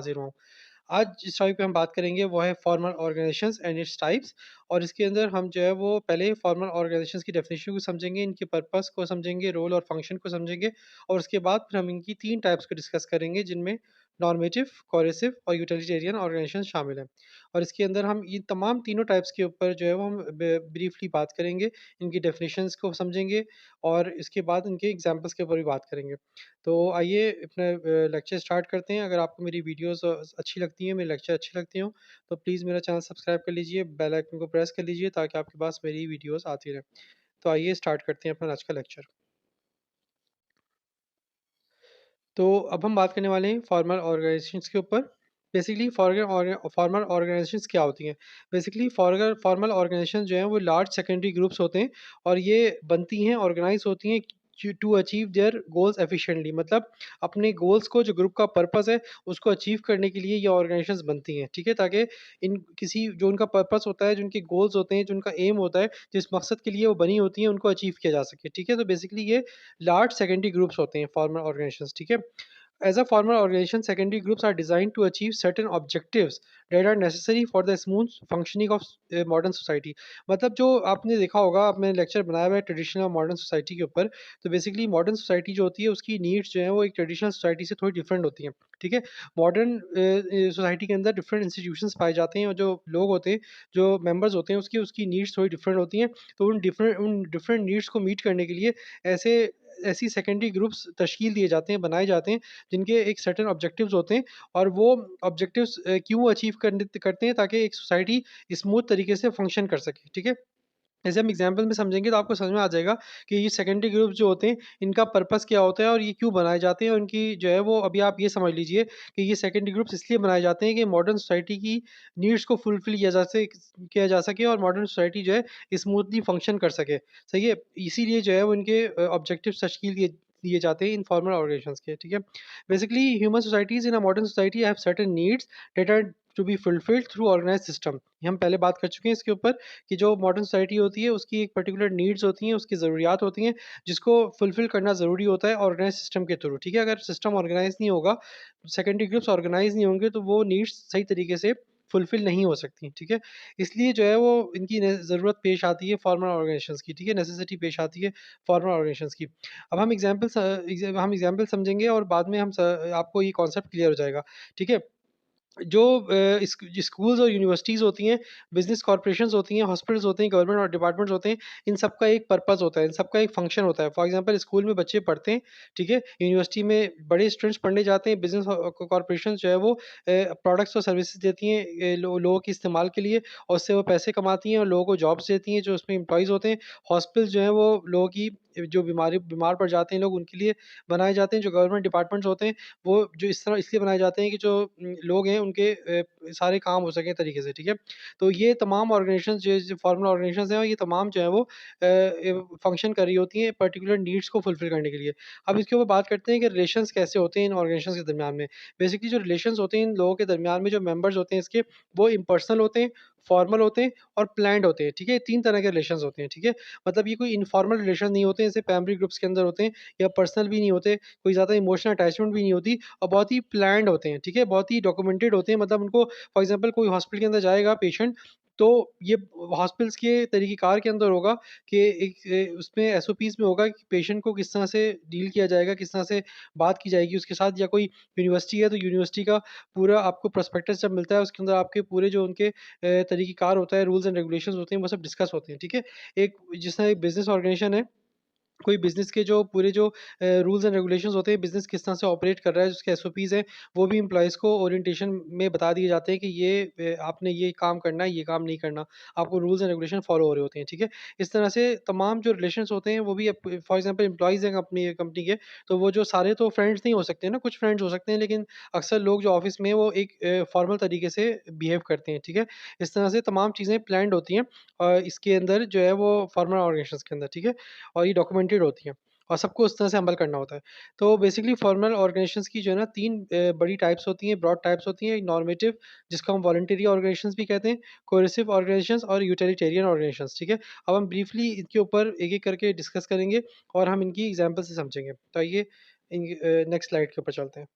हाज़िर हुआ हूँ। आज जिस टॉपिक पे हम बात करेंगे वो है formal organisations and its types. और इसके अंदर हम जो है वो पहले फॉर्मल ऑर्गेनाइजेशंस की डेफिनेशन को समझेंगे, इनके पर्पस को समझेंगे, रोल और फंक्शन को समझेंगे और उसके बाद फिर हम इनकी 3 टाइप्स को डिस्कस करेंगे जिनमें नॉर्मेटिव, कोहेसिव और यूटिलिटेरियन ऑर्गेनाइजेशन शामिल हैं। और इसके अंदर हम ये तमाम तीनों टाइप्स के ऊपर जो है वो हम ब्रीफली बात करेंगे, इनकी डेफिनेशंस को समझेंगे और इसके बाद इनके एग्जांपल्स के ऊपर भी बात करेंगे। तो आइए अपना लेक्चर स्टार्ट करते हैं। अगर आपको मेरी वीडियोस अच्छी लगती हैं, मेरे लेक्चर अच्छे लगते हों, तो प्लीज़ मेरा चैनल सब्सक्राइब कर लीजिए, बेल आइकन को प्रेस कर लीजिए ताकि आपके पास मेरी वीडियोस आती रहें। तो आइए स्टार्ट करते हैं अपना आज का लेक्चर। तो अब हम बात करने वाले हैं फॉर्मल ऑर्गेनाइजेशंस के ऊपर। बेसिकली फॉर्मल ऑर्गेनाइजेशंस क्या होती हैं? बेसिकली फॉर्मल ऑर्गेनाइजेशन जो हैं वो लार्ज सेकेंडरी ग्रुप्स होते हैं और ये बनती हैं, ऑर्गेनाइज होती हैं to achieve their goals efficiently. मतलब अपने गोल्स को, जो ग्रुप का पर्पस है, उसको अचीव करने के लिए ये ऑर्गेनाइजेशंस बनती हैं, ठीक है? ताकि इन किसी जो उनका पर्पस होता है, जो उनके गोल्स होते हैं, जो उनका एम होता है, जिस मकसद के लिए वो बनी होती हैं, उनको अचीव किया जा सके, ठीक है? तो बेसिकली ये लार्ज सेकेंडरी ग्रुप्स होते हैं फॉर्मल ऑर्गेनाइजेशंस, ठीक है? As a formal organization, secondary groups are designed to achieve certain objectives that are necessary for the smooth functioning of modern society। मतलब जो आपने देखा होगा, आपने लेक्चर बनाया हुआ है ट्रेडिशनल और मॉडर्न सोसाइटी के ऊपर। तो बेसिकली मॉडर्न सोसाइटी जो होती है उसकी नीड्स जो है वो एक ट्रेडिशनल सोसाइटी से थोड़ी डिफरेंट होती हैं, ठीक है? मॉडर्न सोसाइटी के अंदर डिफरेंट इंस्टीट्यूशंस पाए जाते हैं और जो लोग होते हैं, जो मेंबर्स होते हैं, उसकी उसकी नीड्स थोड़ी डिफरेंट होती हैं। तो उन डिफरेंट नीड्स को मीट करने के लिए ऐसे ऐसी सेकेंडरी ग्रुप्स तश्कील दिए जाते हैं, बनाए जाते हैं, जिनके एक सर्टेन ऑब्जेक्टिव्स होते हैं। और वो ऑब्जेक्टिव्स क्यों अचीव करते हैं? ताकि एक सोसाइटी स्मूथ तरीके से फंक्शन कर सके, ठीक है? जैसे हम एग्जांपल में समझेंगे तो आपको समझ में आ जाएगा कि ये सेकेंडरी ग्रुप्स जो होते हैं, इनका पर्पस क्या होता है और ये क्यों बनाए जाते हैं और इनकी जो है वो, अभी आप ये समझ लीजिए कि ये सेकेंडरी ग्रुप्स इसलिए बनाए जाते हैं कि मॉडर्न सोसाइटी की नीड्स को फुलफिल किया जा सके और मॉडर्न सोसाइटी जो है स्मूथली फंक्शन कर सके, सही है? इसीलिए जो है वो इनके ऑब्जेक्टिव्स तश्कील दिए दिए जाते हैं इन फॉर्मल ऑर्गेनाइजेशंस के, ठीक है? Basically human societies in a modern society have certain needs that are to be fulfilled through organised system. ये हम पहले बात कर चुके हैं इसके ऊपर कि जो मॉडर्न सोसाइटी होती है उसकी एक पर्टिकुलर नीड्स होती हैं, उसकी ज़रूरियात होती हैं, जिसको फुलफ़िल करना ज़रूरी होता है ऑर्गेनाइज़ सिस्टम के थ्रू, ठीक है? अगर सिस्टम ऑर्गेनाइज़ नहीं होगा, सेकेंडरी ग्रुप्स ऑर्गेनाइज़ नहीं होंगे, तो वो नीड्स सही तरीके से फुलफ़िल नहीं हो सकती, ठीक है? इसलिए जो है वो इनकी न ज़रूरत पेश आती है फॉर्मल ऑर्गेनाइजेशंस की, ठीक है? नेसेसिटी पेश आती है फॉर्मल ऑर्गेनाइजेशंस की। अब हम एग्ज़ाम्पल समझेंगे और बाद में आपको ये कॉन्सेप्ट क्लियर हो जाएगा, ठीक है? जो स्कूल्स और यूनिवर्सिटीज़ होती हैं, बिज़नेस कॉर्पोरेशंस होती हैं, हॉस्पिटल्स होते हैं, गवर्नमेंट और डिपार्टमेंट्स होते हैं, इन सब का एक पर्पस होता है, इन सब का एक फंक्शन होता है। फॉर एग्ज़ाम्पल स्कूल में बच्चे पढ़ते हैं, ठीक है? यूनिवर्सिटी में बड़े स्टूडेंट्स पढ़ने जाते हैं, बिज़नेस कॉर्पोरेशन जो है वो प्रोडक्ट्स और सर्विसेज़ देती हैं लोगों के इस्तेमाल के लिए और उससे वो पैसे कमाती हैं और लोगों को जॉब्स देती हैं जो उसमें एम्प्लॉइज़ होते हैं। हॉस्पिटल्स जो हैं वो लोगों की जो बीमार पड़ जाते हैं लोग, उनके लिए बनाए जाते हैं। जो गवर्नमेंट डिपार्टमेंट्स होते हैं, वो जो इस तरह इसलिए बनाए जाते हैं कि जो लोग हैं उनके सारे काम हो सकें तरीके से, ठीक है? तो ये तमाम ऑर्गेनाइजेशंस जो फॉर्मल ऑर्गेनाइजेशंस हैं, और ये तमाम जो है वो फंक्शन कर रही होती हैं पर्टिकुलर नीड्स को फुलफिल करने के लिए। अब इसके ऊपर बात करते हैं कि रिलेशंस कैसे होते हैं इन ऑर्गेनाइजेशंस के दरमियान में। बेसिकली जो रिलेशंस होते हैं इन लोगों के दरमियान में, जो मेंबर्स होते हैं इसके, वो इम्पर्सनल होते हैं, फॉर्मल होते हैं और प्लान्ड होते हैं, ठीक है? 3 तरह के रिलेशंस होते हैं, ठीक है? मतलब ये कोई इनफॉर्मल रिलेशन नहीं होते, जैसे प्राइमरी ग्रुप्स के अंदर होते हैं, या पर्सनल भी नहीं होते, कोई ज़्यादा इमोशनल अटैचमेंट भी नहीं होती, और बहुत ही प्लान्ड होते हैं, ठीक है? बहुत ही डॉक्यूमेंटेड होते हैं। मतलब उनको, फॉर एग्ज़ाम्पल कोई हॉस्पिटल के अंदर जाएगा पेशेंट, तो ये हॉस्पिटल्स के तरीक़ेकार के अंदर होगा कि उसमें एसओपीज़ में होगा कि पेशेंट को किस तरह से डील किया जाएगा, किस तरह से बात की जाएगी उसके साथ। या कोई यूनिवर्सिटी है तो यूनिवर्सिटी का पूरा आपको प्रोस्पेक्टस जब मिलता है, उसके अंदर आपके पूरे जो उनके तरीक़ेकार होता है, रूल्स एंड रेगुलेशंस होते हैं, वो सब डिस्कस होते हैं, ठीक है? एक जिस तरह एक बिज़नेस ऑर्गेनाइज़ेशन है, कोई बिज़नेस के जो पूरे जो रूल्स एंड रेगुलेशंस होते हैं, बिज़नेस किस तरह से ऑपरेट कर रहा है, उसके एसओपीज़ हैं, वो भी एम्प्लॉइज़ को ओरिएंटेशन में बता दिए जाते हैं कि ये आपने ये काम करना है, ये काम नहीं करना। आपको रूल्स एंड रेगुलेशन फ़ॉलो हो रहे होते हैं, ठीक है? इस तरह से तमाम जो रिलेशंस होते हैं, वो भी फॉर एग्ज़ाम्पल एम्प्लॉइज़ हैं कंपनी के, तो वो जो सारे तो फ्रेंड्स नहीं हो सकते ना, कुछ फ्रेंड्स हो सकते हैं, लेकिन अक्सर लोग जो ऑफ़िस में हैं, वो एक फ़ॉर्मल तरीके से बिहेव करते हैं, ठीक है? इस तरह से तमाम चीज़ें प्लान्ड होती हैं इसके अंदर जो है वो फॉर्मल ऑर्गेनाइजेशंस के अंदर, ठीक है? और ये डॉक्यूमेंटेड होती हैं और सबको उस तरह से अमल करना होता है। तो बेसिकली फॉर्मल ऑर्गेनाइजेशंस की जो है ना 3 बड़ी टाइप्स होती हैं, ब्रॉड टाइप्स होती हैं। नॉर्मेटिव, जिसको हम वॉलंटरी ऑर्गेनाइजेशंस भी कहते हैं, कोहेसिव ऑर्गेनाइजेशंस और यूटिलिटेरियन ऑर्गेनाइजेशंस, ठीक है? अब हम ब्रीफली इनके ऊपर एक-एक करके डिस्कस करेंगे और हम इनकी एग्ज़ाम्पल से समझेंगे। तो आइए नेक्स्ट स्लाइड के ऊपर चलते हैं।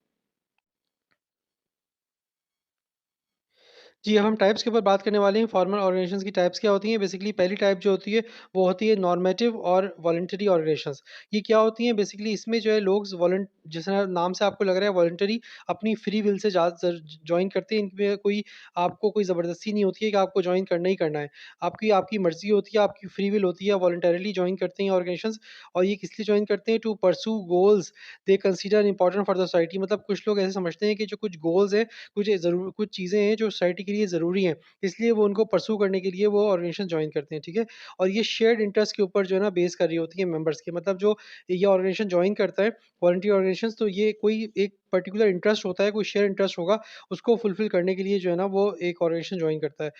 जी, अब हम टाइप्स के ऊपर बात करने वाले हैं। फॉर्मल ऑर्गेनाइजेशंस की टाइप्स क्या होती हैं? बेसिकली पहली टाइप जो होती है, वो होती है नॉर्मेटिव और वॉलंटरी ऑर्गेनाइजेशंस। ये क्या होती हैं? बेसिकली इसमें जो है लोग वॉलंट जिस नाम से आपको लग रहा है वॉलंटरी, अपनी फ्री विल से जा ज़र जॉइन करते हैं। इनमें कोई आपको कोई ज़बरदस्ती नहीं होती है कि आपको जॉइन करना ही करना है। आपकी आपकी मर्ज़ी होती है, आपकी फ्री विल होती है, वॉलंटरीली जॉइन करते हैं ऑर्गेनाइजेशंस। और ये किस लिए जॉइन करते हैं? To pursue goals they consider important for the society. मतलब कुछ लोग ऐसे समझते हैं कि जो कुछ गोल्स हैं, कुछ चीज़ें हैं जो सोसाइटी के लिए ज़रूरी हैं, इसलिए वो उनको परस्यू करने के लिए वो ऑर्गेनाइजेशन जॉइन करते हैं, ठीक है? और ये शेयर्ड इंटरेस्ट के ऊपर जो है ना बेस कर रही होती है मेंबर्स के। मतलब जो ये ऑर्गेनाइजेशन जॉइन करता है, वॉलंटरी ऑर्गेनाइजेशंस, तो ये कोई एक पर्टिकुलर इंटरेस्ट होता है, कोई शेयर इंटरेस्ट होगा, उसको फुलफिल करने के लिए जो है ना वो एक ऑर्गेनाइजेशन जॉइन करता है।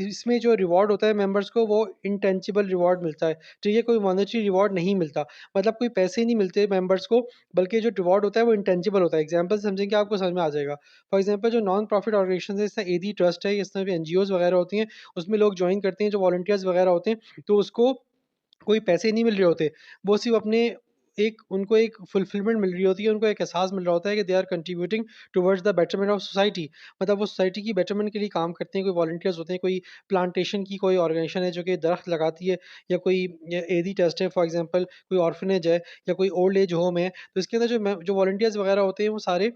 इसमें जो रिवॉर्ड होता है मेंबर्स को, वो इंटेंजिबल रिवॉर्ड मिलता है, ठीक है? कोई मॉनेटरी रिवॉर्ड नहीं मिलता, मतलब कोई पैसे नहीं मिलते मेंबर्स को, बल्कि जो रिवॉर्ड होता है वो इंटेंजिबल होता है। एग्जांपल समझेंगे आपको समझ में आ जाएगा। फॉर एग्जांपल जो नॉन प्रॉफिट ऑर्गेनाइजेशन है, जैसे एडी ट्रस्ट है, इस तरह की एनजीओज़ वगैरह होती हैं, उसमें लोग जॉइन करते हैं जो वॉलंटियर्स वगैरह होते हैं, तो उसको कोई पैसे नहीं मिल रहे होते। वो सिर्फ़ अपने एक उनको एक फुलफिलमेंट मिल रही होती है, उनको एक एहसास मिल रहा होता है कि they are contributing towards the betterment of society. मतलब वो सोसाइटी की बेटरमेंट के लिए काम करते हैं। कोई वॉलंटियर्स होते हैं, कोई प्लांटेशन की कोई ऑर्गेनाइजेशन है जो कि दरख्त लगाती है, या कोई एदी ट्रस्ट है फॉर एग्ज़ाम्पल, कोई ऑर्फनेज है, या कोई ओल्ड एज होम है। तो इसके अंदर जो वॉलंटियर्स वगैरह होते हैं, वो सारे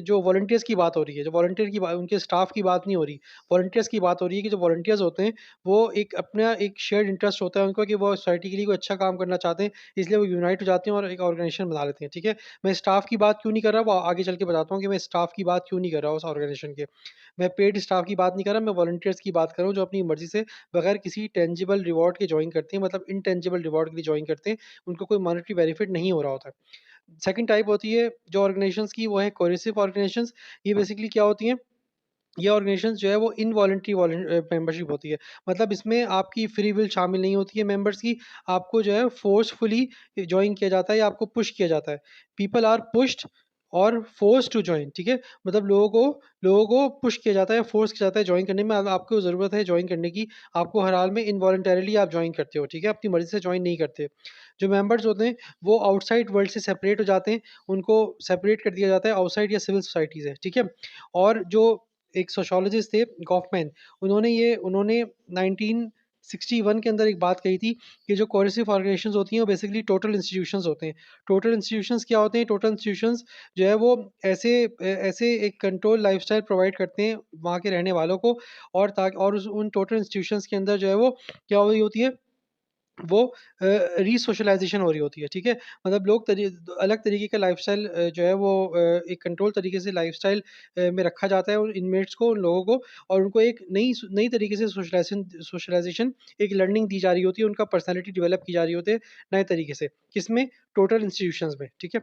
जो वॉलंटियर्स की बात हो रही है, जो वॉलंटियर की उनके स्टाफ की बात नहीं हो रही, वॉलंटियर्स की बात हो रही है कि जो वॉलंटियर्स होते हैं, वो एक अपना एक शेयर्ड इंटरेस्ट होता है उनको कि वो सोसाइटी के लिए कोई अच्छा काम करना चाहते हैं, इसलिए वो यूनाइट हो जाते हैं और एक ऑर्गेनाइजेशन बना लेते हैं, ठीक है? मैं स्टाफ की बात क्यों नहीं कर रहा, वो आगे चल के बताता हूँ कि मैं स्टाफ की बात क्यों नहीं कर रहा हूँ उस ऑर्गेनाइजेशन के। मैं पेड स्टाफ की बात नहीं कर रहा, मैं वॉलंटियर्स की बात कर रहा हूँ, जो अपनी मर्ज़ी से बगैर किसी टेंजिबल रिवॉर्ड के जॉइन करते हैं, मतलब इनटेंजिबल रिवॉर्ड के लिए जॉइन करते हैं, उनको कोई मॉनेटरी बेनिफिट नहीं हो रहा होता है। सेकंड टाइप होती है जो ऑर्गेनाइजेशंस की, वो है कोहेसिव ऑर्गेनाइजेशंस। ये बेसिकली क्या होती हैं? ये ऑर्गेनाइजेशंस जो है वो इनवॉलंटरी मेंबरशिप होती है। मतलब इसमें आपकी फ्री विल शामिल नहीं होती है मेंबर्स की, आपको जो है फ़ोर्सफुली जॉइन किया जाता है या आपको पुश किया जाता है। पीपल आर पुश्ड और फोर्स्ड टू जॉइन, ठीक है? मतलब लोगों को पुश किया जाता है, फोर्स किया जाता है जॉइन करने में। अब आपको ज़रूरत है जॉइन करने की, आपको हर हाल में इनवॉलंटरीली आप जॉइन करते हो, ठीक है? अपनी मर्ज़ी से जॉइन नहीं करते। जो मेंबर्स होते हैं, वो आउटसाइड वर्ल्ड से सेपरेट हो जाते हैं, उनको सेपरेट कर दिया जाता है आउटसाइड या सिविल सोसाइटी से, ठीक है? और जो एक सोशियोलॉजिस्ट थे गॉफमैन, उन्होंने 1961 के अंदर एक बात कही थी कि जो कोहेसिव ऑर्गेनाइजेशंस होती हैं वो बेसिकली टोटल इंस्टीट्यूशंस होते हैं। टोटल इंस्टीट्यूशंस क्या होते हैं? टोटल इंस्टीट्यूशंस जो है वो ऐसे एक कंट्रोल लाइफ़स्टाइल प्रोवाइड करते हैं वहाँ के रहने वालों को, और उन टोटल इंस्टीट्यूशंस के अंदर जो है वो क्या हो रही होती है, वो री-सोशलाइज़ेशन हो रही होती है, ठीक है? मतलब लोग अलग तरीके का लाइफ़स्टाइल जो है वो एक कंट्रोल तरीके से लाइफ़स्टाइल में रखा जाता है उन इनमेट्स को, उन लोगों को, और उनको एक नई तरीके से सोशलाइज़ेशन एक लर्निंग दी जा रही होती है, उनका पर्सनैलिटी डेवलप की जा रही होती है नए तरीके से। किसमें? टोटल इंस्टीट्यूशंस में, ठीक है?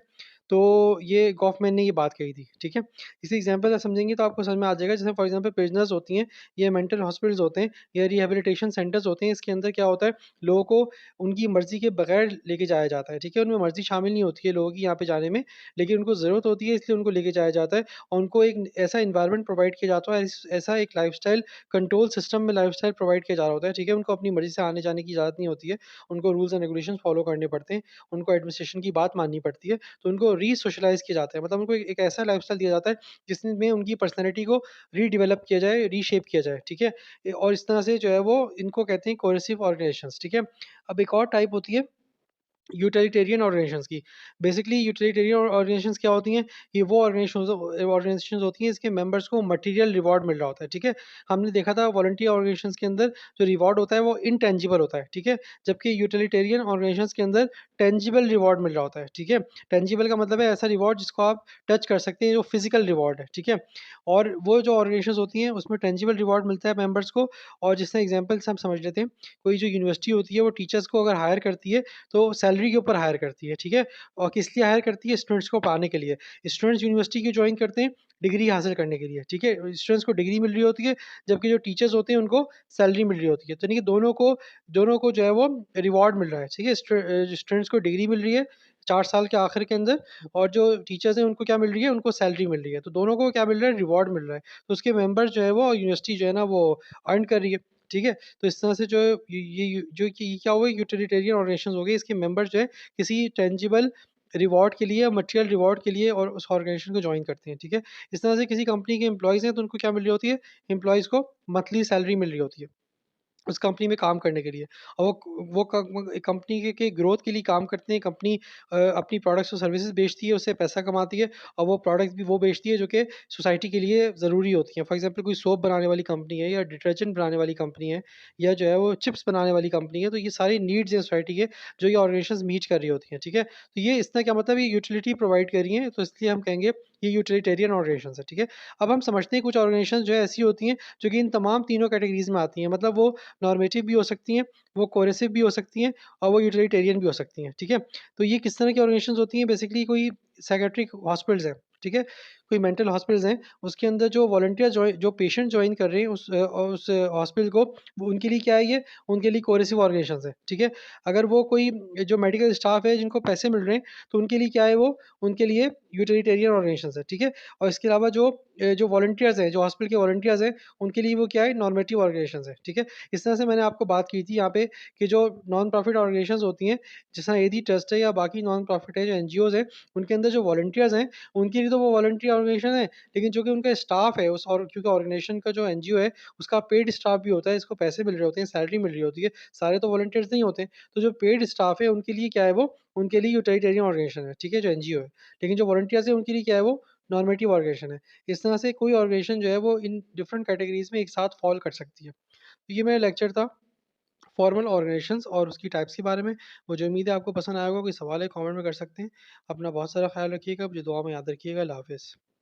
तो ये गॉफमैन ने ये बात कही थी, ठीक है? इसी एग्ज़ाम्पल से समझेंगे तो आपको समझ में आ जाएगा। जैसे फॉर एग्ज़ाम्पल प्रिज़नर्स होती हैं, या मेंटल हॉस्पिटल्स होते हैं, या रिहैबिलिटेशन सेंटर्स होते हैं, इसके अंदर क्या होता है, लोगों को उनकी मर्ज़ी के बगैर लेके जाया जाता है, ठीक है? उनमें मर्ज़ी शामिल नहीं होती है लोगों की यहाँ पे जाने में, लेकिन उनको ज़रूरत होती है इसलिए उनको लेके जाया जाता है, और उनको एक ऐसा एनवायरनमेंट प्रोवाइड किया जाता है, ऐसा एक लाइफ़स्टाइल कंट्रोल सिस्टम में लाइफ़स्टाइल प्रोवाइड किया जा रहा होता है, ठीक है? उनको अपनी मर्ज़ी से आने-जाने की इजाज़त नहीं होती है, उनको रूल्स एंड रेगुलेशंस फ़ॉलो करने पड़ते हैं, उनको एडमिनिस्ट्रेशन की बात माननी पड़ती है, तो उनको री-सोशलाइज़ किया जाता है, मतलब उनको एक ऐसा लाइफ़स्टाइल दिया जाता है जिसमें उनकी पर्सनैलिटी को रीडेवलप किया जाए, रीशेप किया जाए, ठीक है? और इस तरह से जो है वो इनको कहते हैं कोहेसिव ऑर्गेनाइजेशंस, ठीक है? अब एक और टाइप होती है यूटिलिटेरियन ऑर्गेनाइजेशंस की। बेसिकली यूटिलिटेरियन ऑर्गेनाइजेशंस क्या होती हैं? ये वो ऑर्गेनाइजेशंस होती हैं इसके मेंबर्स को मटेरियल रिवॉर्ड मिल रहा होता है, ठीक है? हमने देखा था वॉलंटियर ऑर्गेनाइजेशंस के अंदर जो रिवॉर्ड होता है वो इनटेंजिबल होता है, ठीक है? जबकि यूटिलिटेरियन ऑर्गेनाइजेशंस के अंदर टेंजिबल रिवॉर्ड मिल रहा होता है, ठीक है? टेंजिबल का मतलब है ऐसा रिवॉर्ड जिसको आप टच कर सकते हैं, जो फिजिकल रिवॉर्ड है, ठीक है? और वो जो ऑर्गेनाइजेशंस होती हैं उसमें टेंजिबल रिवॉर्ड मिलता है मेंबर्स को। और जिससे एग्जांपल से हम समझ लेते हैं, कोई जो यूनिवर्सिटी होती है वो टीचर्स को अगर हायर करती है, तो सैलरी के ऊपर हायर करती है, ठीक है? और किस लिए हायर करती है? स्टूडेंट्स को पढ़ाने के लिए। स्टूडेंट्स यूनिवर्सिटी क्यों जॉइन करते हैं? डिग्री हासिल करने के लिए, ठीक है? स्टूडेंट्स को डिग्री मिल रही होती है, जबकि जो टीचर्स होते हैं उनको सैलरी मिल रही होती है। तो यानी कि दोनों को जो है वो रिवॉर्ड मिल रहा है, ठीक है? स्टूडेंट्स को डिग्री मिल रही है 4 साल के आखिर के अंदर, और जो टीचर्स हैं उनको क्या मिल रही है? उनको सैलरी मिल रही है। तो दोनों को क्या मिल रहा है? रिवॉर्ड मिल रहा है। तो उसके मेंबर्स जो है वो यूनिवर्सिटी जो है ना वो अर्न कर रही है, ठीक है? तो इस तरह से जो है ये जो कि ये क्या हुआ, यूटिलिटेरियन ऑर्गेनाइजेशंस हो गए, इसके मेंबर्स जो है किसी टेंजिबल रिवॉर्ड के लिए, मटेरियल रिवॉर्ड के लिए और उस ऑर्गेनाइजेशन को जॉइन करते हैं, ठीक है? इस तरह से किसी कंपनी के एम्प्लॉइज़ हैं तो उनको क्या मिल रही होती है? एम्प्लॉइज़ को मंथली सैलरी मिल रही होती है। उस कंपनी में काम करने के लिए और वो कंपनी के ग्रोथ के लिए काम करते हैं। कंपनी अपनी प्रोडक्ट्स और सर्विसेज बेचती है, उससे पैसा कमाती है और वो प्रोडक्ट्स भी वो बेचती है जो कि सोसाइटी के लिए ज़रूरी होती हैं। फॉर एग्जांपल कोई सोप बनाने वाली कंपनी है या डिटर्जेंट बनाने वाली कंपनी है या जो है वो चिप्स बनाने वाली कंपनी है, तो ये सारी नीड्स हैं सोसाइटी के जो ये ऑर्गेनाइजेशंस मीट कर रही होती हैं, ठीक है? तो ये इसका क्या मतलब ये यूटिलिटी प्रोवाइड कर रही हैं, तो इसलिए हम कहेंगे ये यूटिलिटेरियन ऑर्गेनाइजेशंस है, ठीक है? अब हम समझते हैं कुछ ऑर्गेनाइजेशंस जो है ऐसी होती हैं जो कि इन तमाम तीनों कैटेगरीज़ में आती हैं। मतलब वो नॉर्मेटिव भी हो सकती हैं, वो कोरेसिव भी हो सकती हैं और वो यूटिलिटेरियन भी हो सकती हैं, ठीक है? तो ये किस तरह की ऑर्गेनाइजेशंस होती हैं? बेसिकली कोई साइकियाट्रिक हॉस्पिटल्स हैं, ठीक है? कोई मेंटल हॉस्पिटल्स हैं, उसके अंदर जो वॉलंटियर जो पेशेंट जॉइन कर रहे हैं उस हॉस्पिटल को, वो उनके लिए क्या है ये? उनके लिए कोरेसिव ऑर्गेनाइजेशंस हैं, ठीक है? अगर वो कोई जो मेडिकल स्टाफ है जिनको पैसे मिल रहे हैं, तो उनके लिए क्या है वो? उनके लिए यूटिलिटेरियन ऑर्गेनाइजेशंस है, ठीक है? और इसके अलावा जो वॉलंटियर्स हैं, जो हॉस्पिटल के वॉलंटियर्स हैं, उनके लिए वो क्या है? नॉर्मेटिव ऑर्गेनाइजेशंस है, ठीक है? इस तरह से मैंने आपको बात की थी यहाँ पे कि जो नॉन प्रॉफिट ऑर्गेनाइजेशंस होती हैं, जैसा एदी ट्रस्ट है या बाकी नॉन प्रॉफिट है जो एनजीओज़ हैं, उनके अंदर जो वॉलंटियर्स हैं, उनके लिए तो वो वॉलंटरी ऑर्गेनाइजेशन है, लेकिन जो कि उनका स्टाफ है उस और क्योंकि ऑर्गेनाइजेशन का जो एनजीओ है, उसका पेड स्टाफ भी होता है, इसको पैसे मिल रहे होते हैं, सैलरी मिल रही होती है, सारे तो वॉलंटियर्स नहीं होते। तो जो पेड स्टाफ है उनके लिए क्या है वो? उनके लिए यूटिलिटेरियन ऑर्गेनाइजेशन है, ठीक है? जो एनजीओ है। लेकिन जो वॉलंटियर्स है उनके लिए क्या है वो? नॉर्मेटिव ऑर्गेनाइजेशन है। इस तरह से कोई ऑर्गेनाइजेशन जो है वो इन डिफरेंट कैटेगरीज़ में एक साथ फॉल कर सकती है। तो ये मेरा लेक्चर था फॉर्मल ऑर्गेनाइजेशंस और उसकी टाइप्स के बारे में। मुझे उम्मीद है आपको पसंद आया होगा। कोई सवाल है कमेंट में कर सकते हैं। अपना बहुत सारा ख्याल रखिएगा, मुझे दुआ में याद रखिएगा। अल्लाह हाफ़िज़।